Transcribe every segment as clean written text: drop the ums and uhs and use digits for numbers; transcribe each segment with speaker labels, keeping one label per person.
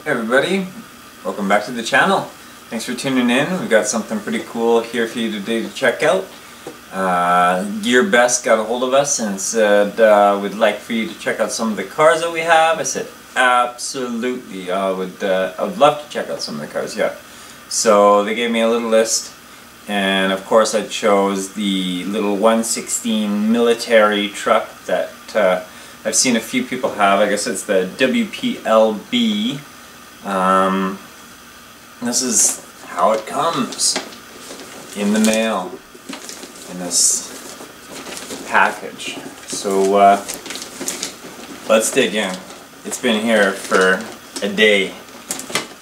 Speaker 1: Hey everybody, welcome back to the channel. Thanks for tuning in. We've got something pretty cool here for you today to check out. GearBest got a hold of us and said we'd like for you to check out some of the cars that we have. I said absolutely, I would love to check out some of the cars, yeah. So they gave me a little list, and of course I chose the little 116 military truck that I've seen a few people have. I guess it's the WPLB. This is how it comes in the mail in this package. So let's dig in. It's been here for a day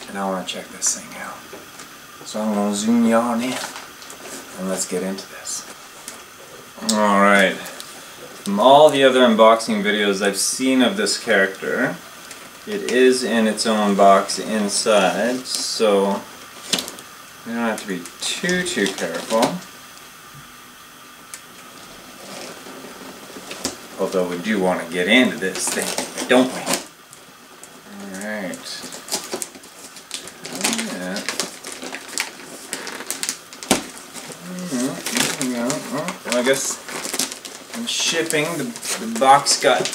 Speaker 1: and I want to check this thing out. So I'm going to zoom you on in and let's get into this. Alright, from all the other unboxing videos I've seen of this character, it is in its own box inside, so we don't have to be too careful. Although we do want to get into this thing, don't we? Alright. Well, I guess in shipping, the box got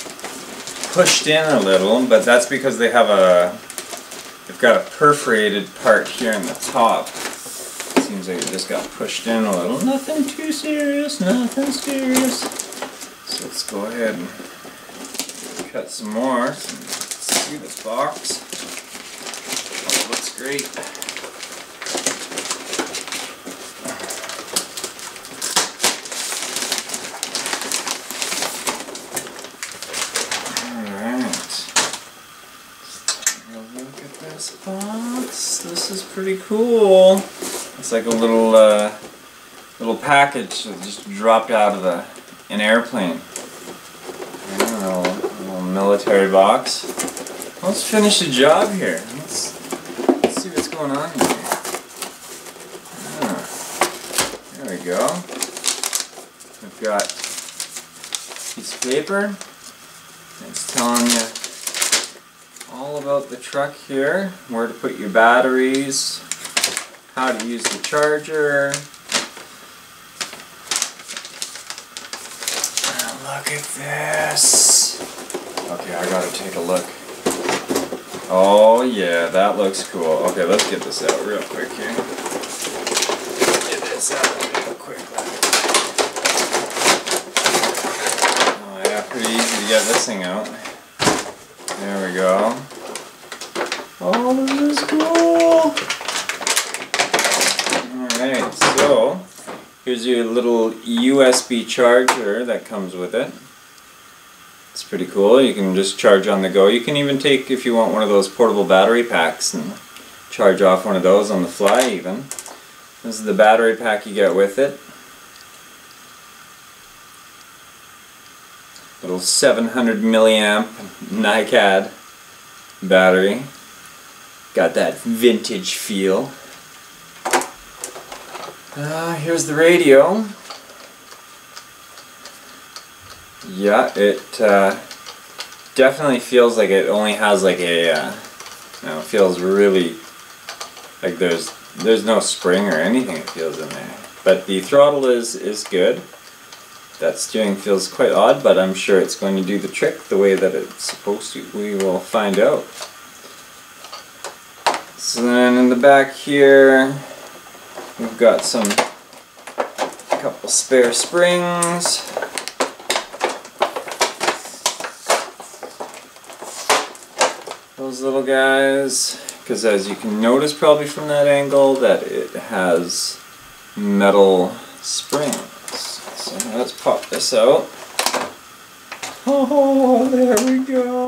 Speaker 1: pushed in a little, but that's because they've got a perforated part here in the top. Seems like it just got pushed in a little. Nothing too serious, nothing serious. So let's go ahead and cut some more. Let's see this box. Oh, it looks great. Box. This is pretty cool. It's like a little package that just dropped out of an airplane. A little military box. Let's finish the job here. Let's see what's going on here. There we go. We've got a piece of paper. It's telling you all about the truck here, where to put your batteries, how to use the charger. Look at this. Okay, I gotta take a look. Oh yeah, that looks cool. Okay, let's get this out real quick here. Get this out real quick. Oh yeah, pretty easy to get this thing out. There we go. Oh, this is cool! Alright, so here's your little USB charger that comes with it. It's pretty cool. You can just charge on the go. You can even take, if you want, one of those portable battery packs and charge off one of those on the fly even. This is the battery pack you get with it. Little 700 milliamp NiCad battery. Got that vintage feel. Here's the radio. Yeah, it definitely feels like it only has like a, it feels really like there's no spring or anything it feels in there. But the throttle is good. That steering feels quite odd, but I'm sure it's going to do the trick the way that it's supposed to. We will find out. So then in the back here, we've got a couple spare springs. Those little guys, because as you can notice probably from that angle, that it has metal springs. So let's pop this out. Oh, there we go.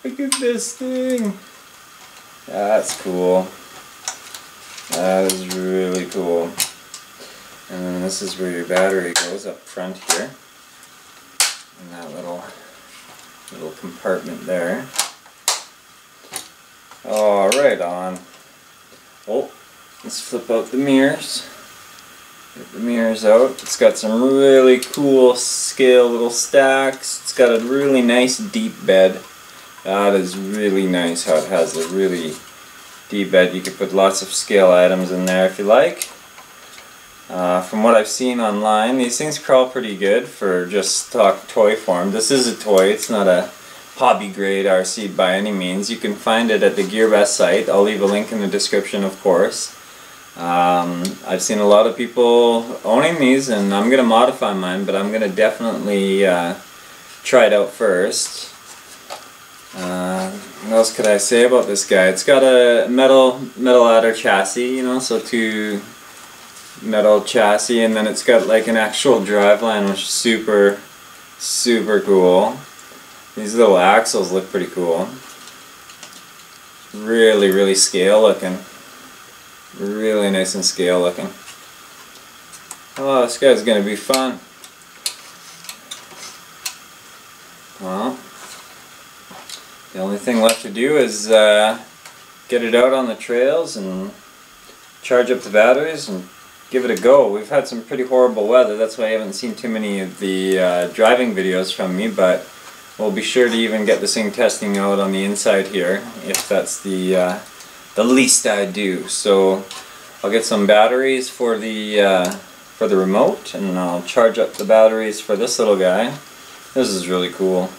Speaker 1: Look at this thing. That's cool. That is really cool. And then this is where your battery goes up front here. In that little compartment there. Oh, right on. Oh, let's flip out the mirrors. Get the mirrors out. It's got some really cool scale little stacks. It's got a really nice deep bed. That is really nice how it has a really deep bed. You could put lots of scale items in there if you like. From what I've seen online, these things crawl pretty good for just stock toy form. This is a toy, it's not a hobby grade RC by any means. You can find it at the GearBest site. I'll leave a link in the description, of course. I've seen a lot of people owning these, and I'm going to modify mine, but I'm going to definitely try it out first. What else could I say about this guy? It's got a metal ladder chassis, you know, so two metal chassis, and then it's got like an actual driveline, which is super cool. These little axles look pretty cool. Really scale looking. Really nice and scale looking. Oh, this guy's gonna be fun. Well, the only thing left to do is get it out on the trails and charge up the batteries and give it a go. We've had some pretty horrible weather, that's why I haven't seen too many of the driving videos from me, but we'll be sure to even get this thing testing out on the inside here, if that's the least I do. So I'll get some batteries for the remote, and I'll charge up the batteries for this little guy. This is really cool.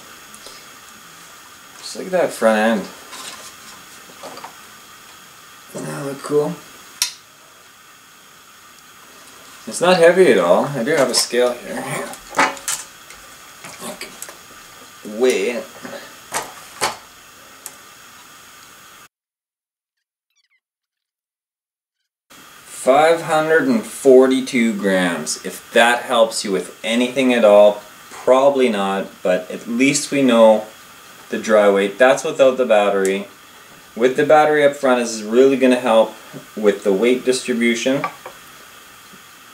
Speaker 1: Just look at that front end. Doesn't that look cool? It's not heavy at all. I do have a scale here. Okay. Weigh it. 542 grams. If that helps you with anything at all, probably not, but at least we know the dry weight. That's without the battery. With the battery up front, this is really going to help with the weight distribution.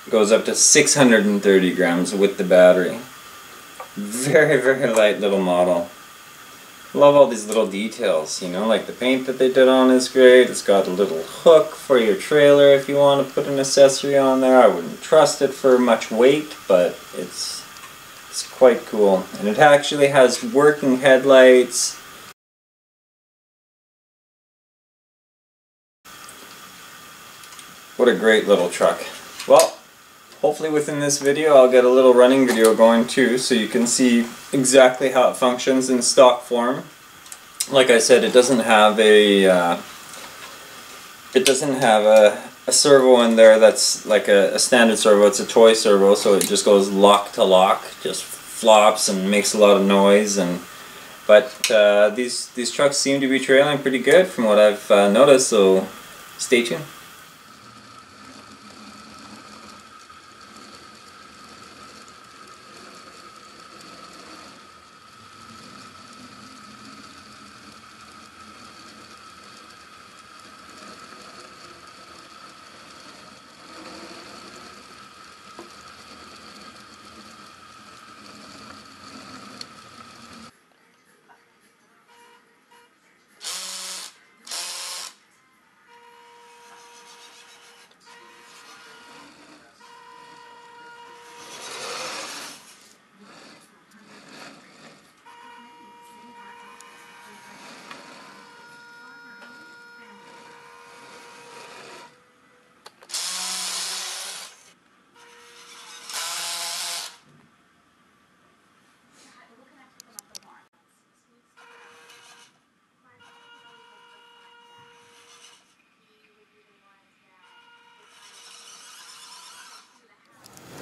Speaker 1: It goes up to 630 grams with the battery. Very light little model. Love all these little details, you know, like the paint that they did on is great. It's got a little hook for your trailer if you want to put an accessory on there. I wouldn't trust it for much weight, but it's quite cool. And it actually has working headlights. What a great little truck. Well, hopefully within this video I'll get a little running video going too, so you can see exactly how it functions in stock form. Like I said, it doesn't have a servo in there that's like a standard servo. It's a toy servo, so it just goes lock to lock, just flops and makes a lot of noise. But these trucks seem to be trailing pretty good from what I've noticed, so stay tuned.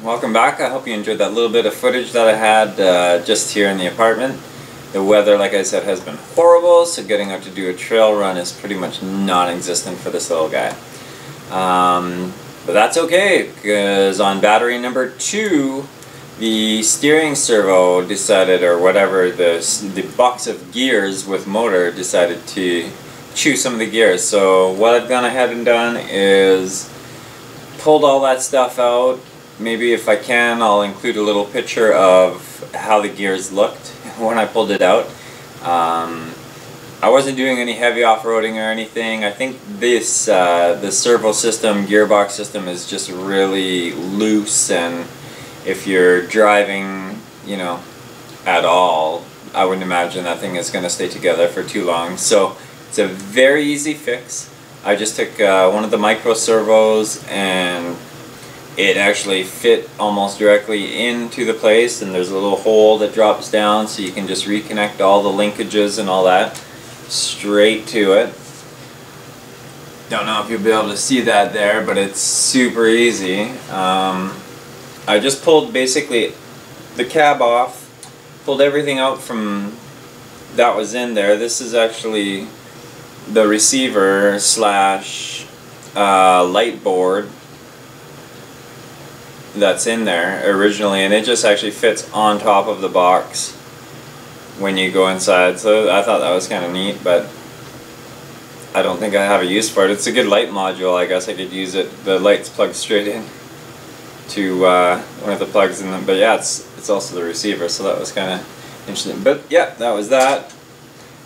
Speaker 1: Welcome back. I hope you enjoyed that little bit of footage that I had just here in the apartment. The weather, like I said, has been horrible, so getting out to do a trail run is pretty much non-existent for this little guy. But that's okay, because on battery number 2, the steering servo decided, or whatever, the box of gears with motor decided to chew some of the gears. So what I've gone ahead and done is pulled all that stuff out. Maybe if I can, I'll include a little picture of how the gears looked when I pulled it out. I wasn't doing any heavy off-roading or anything. I think this the servo system, gearbox system, is just really loose, and if you're driving, you know, at all, I wouldn't imagine that thing is going to stay together for too long. So it's a very easy fix. I just took one of the micro servos and it actually fit almost directly into the place, and there's a little hole that drops down so you can just reconnect all the linkages and all that straight to it. Don't know if you'll be able to see that there, but it's super easy. I just pulled basically the cab off, pulled everything out from that was in there. This is actually the receiver slash light board that's in there originally, and it just actually fits on top of the box when you go inside. So I thought that was kind of neat, but I don't think I have a use for it. It's a good light module. I guess I could use it. The light's plugged straight in to one of the plugs in them. But yeah, it's also the receiver, so that was kind of interesting. But yeah, that was that.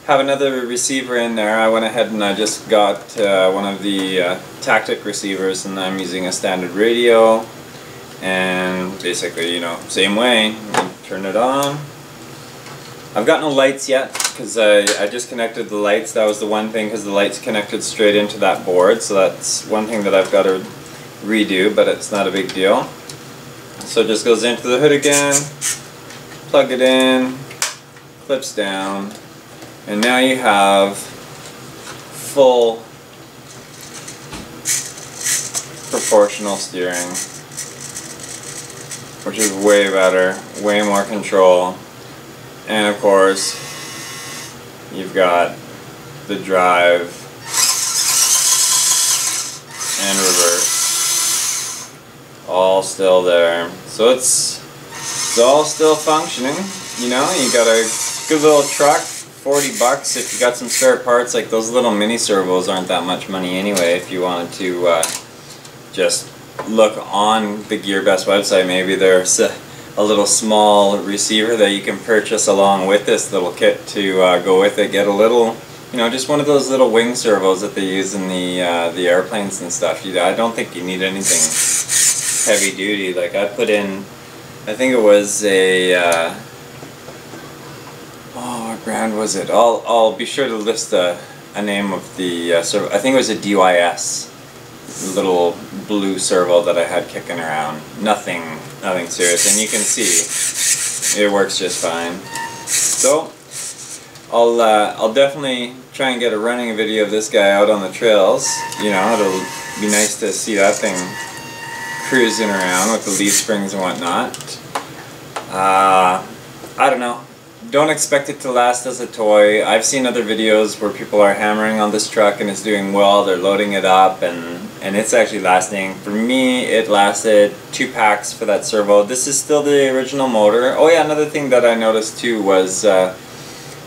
Speaker 1: Have another receiver in there. I went ahead and I just got one of the tactic receivers, and I'm using a standard radio. And basically, you know, same way, turn it on. I've got no lights yet because I just connected the lights. That was the one thing, because the lights connected straight into that board, so that's one thing that I've got to redo, but it's not a big deal. So it just goes into the hood again, plug it in, clips down, and now you have full proportional steering, which is way better, way more control. And of course, you've got the drive and reverse all still there. So it's all still functioning. You know, you got a good little truck, 40 bucks if you got some spare parts. Like those little mini servos aren't that much money anyway. If you wanted to just look on the GearBest website, maybe there's a little small receiver that you can purchase along with this little kit to go with it. Get a little, you know, just one of those little wing servos that they use in the airplanes and stuff. I don't think you need anything heavy duty. Like I put in, I think it was a oh, what brand was it? I'll be sure to list a name of the servo. I think it was a DYS. Little blue servo that I had kicking around. Nothing serious, and you can see it works just fine. So I'll definitely try and get a running video of this guy out on the trails. You know, it'll be nice to see that thing cruising around with the leaf springs and whatnot. I don't know. Don't expect it to last as a toy. I've seen other videos where people are hammering on this truck and it's doing well. They're loading it up and it's actually lasting. For me, it lasted 2 packs for that servo. This is still the original motor. Oh yeah, another thing that I noticed too was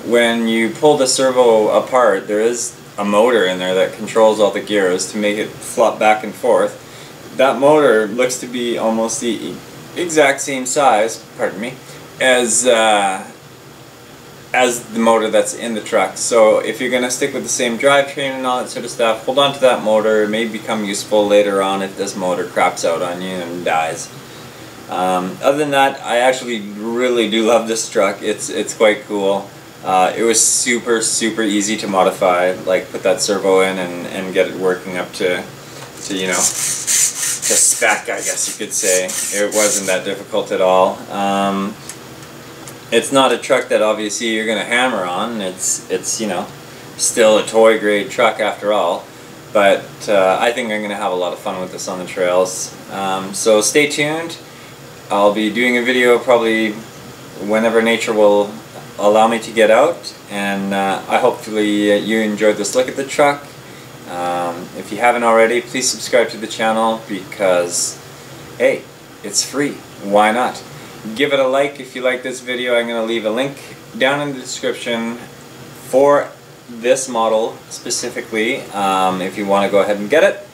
Speaker 1: when you pull the servo apart, there is a motor in there that controls all the gears to make it flop back and forth. That motor looks to be almost the exact same size, pardon me, as the motor that's in the truck. So if you're going to stick with the same drivetrain and all that sort of stuff, hold on to that motor. It may become useful later on if this motor craps out on you and dies. Other than that, I actually really do love this truck. It's quite cool. It was super easy to modify, like put that servo in and get it working up to you know, to spec, I guess you could say. It wasn't that difficult at all. It's not a truck that obviously you're going to hammer on. It's you know, still a toy grade truck after all. But I think I'm going to have a lot of fun with this on the trails. So stay tuned. I'll be doing a video probably whenever nature will allow me to get out. And I hopefully you enjoyed this look at the truck. If you haven't already, please subscribe to the channel because, hey, it's free. Why not? Give it a like if you like this video. I'm going to leave a link down in the description for this model specifically if you want to go ahead and get it.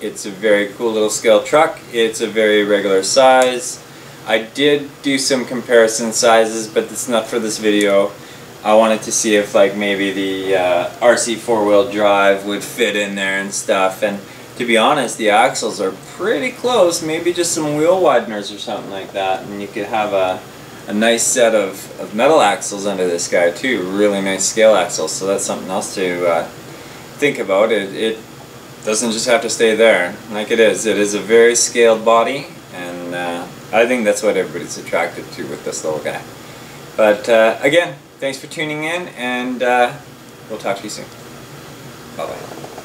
Speaker 1: It's a very cool little scale truck. It's a very regular size. I did do some comparison sizes, but it's not for this video. I wanted to see if like maybe the RC 4-wheel drive would fit in there and stuff, and to be honest, the axles are pretty close. Maybe just some wheel wideners or something like that, and you could have a a nice set of metal axles under this guy too, really nice scale axles, so that's something else to think about. It doesn't just have to stay there like it is. It is a very scaled body, and I think that's what everybody's attracted to with this little guy. But again, thanks for tuning in, and we'll talk to you soon. Bye-bye.